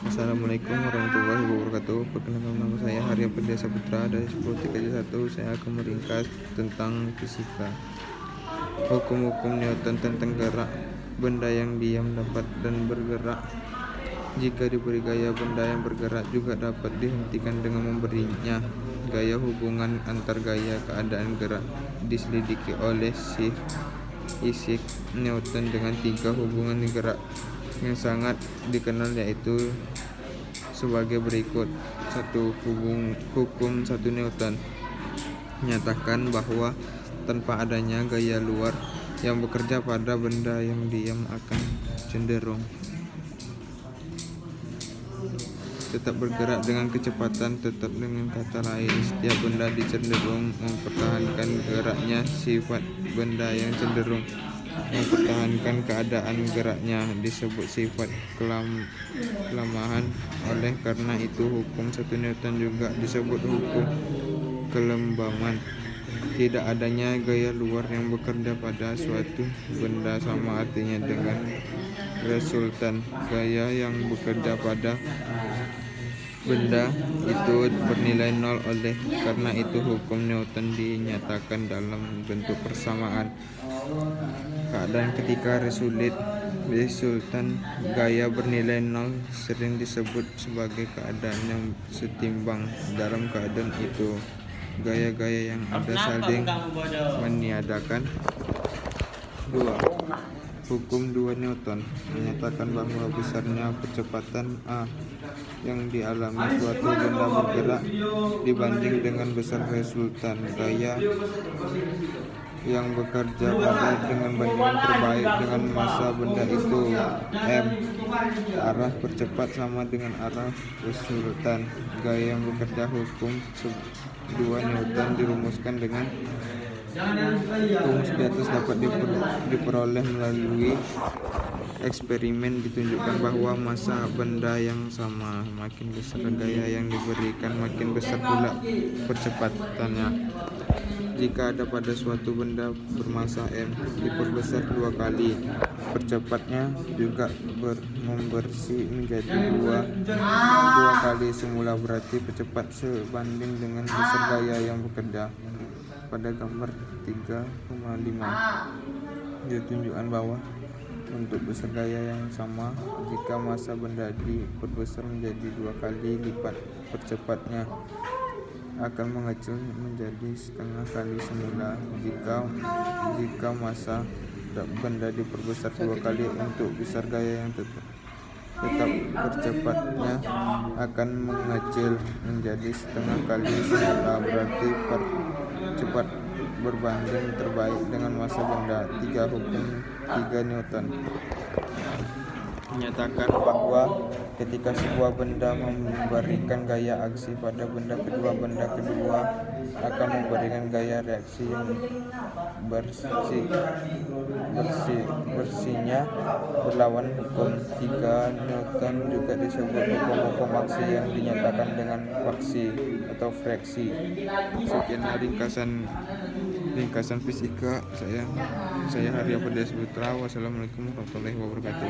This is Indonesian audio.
Assalamualaikum warahmatullahi wabarakatuh. Perkenalkan, nama saya Harya Perdia Saputra dari 1031. Saya akan meringkas tentang fisika. Hukum-hukum Newton tentang gerak. Benda yang diam dapat dan bergerak. Jika diberi gaya, benda yang bergerak juga dapat dihentikan dengan memberinya gaya. Hubungan antar gaya keadaan gerak diselidiki oleh Isaac Newton dengan 3 hubungan gerak yang sangat dikenal, yaitu sebagai berikut. 1. Hukum 1 Newton menyatakan bahwa tanpa adanya gaya luar yang bekerja pada benda yang diam akan cenderung tetap bergerak dengan kecepatan tetap. Dengan kata lain, setiap benda cenderung mempertahankan geraknya. Sifat benda yang cenderung mempertahankan keadaan geraknya disebut sifat kelemahan. Oleh karena itu, hukum 1 Newton juga disebut hukum kelembaman. Tidak adanya gaya luar yang bekerja pada suatu benda sama artinya dengan resultan gaya yang bekerja pada benda itu bernilai nol. Oleh karena itu, hukum Newton dinyatakan dalam bentuk persamaan. Keadaan ketika resultan gaya bernilai nol sering disebut sebagai keadaan yang setimbang. Dalam keadaan itu, gaya-gaya yang ada saling meniadakan. 2. Hukum 2 Newton menyatakan bahwa besarnya percepatan A yang dialami suatu benda bergerak dibanding dengan besar resultan gaya yang bekerja pada dengan bandingan terbaik dengan massa benda itu m. Arah percepat sama dengan arah resultan gaya yang bekerja. Hukum 2 Newton dirumuskan dengan rumus di atas dapat diperoleh melalui eksperimen. Ditunjukkan bahwa massa benda yang sama, makin besar gaya yang diberikan, makin besar pula percepatannya. Jika ada pada suatu benda bermassa m diperbesar 2 kali, percepatnya juga membersih menjadi 2 kali semula, berarti percepat sebanding dengan besar gaya yang bekerja. Pada gambar 3,5 ditunjukkan bahwa untuk besar gaya yang sama, jika massa benda diperbesar menjadi 2 kali lipat, percepatnya akan mengecil menjadi setengah kali semula. Jika massa benda diperbesar 2 kali untuk besar gaya yang tetap percepatnya akan mengecil menjadi setengah kali semula, berarti percepat berbanding terbalik dengan massa benda. 3. Hukum 3 Newton menyatakan bahwa ketika sebuah benda memberikan gaya aksi pada benda kedua akan memberikan gaya reaksi yang bersihnya berlawan. Hukum 3 Newton juga disebut hukum aksi yang dinyatakan dengan faksi atau fraksi. Sekian ringkasan fisika. Saya Harya Perdia Saputra. Wassalamualaikum warahmatullahi wabarakatuh.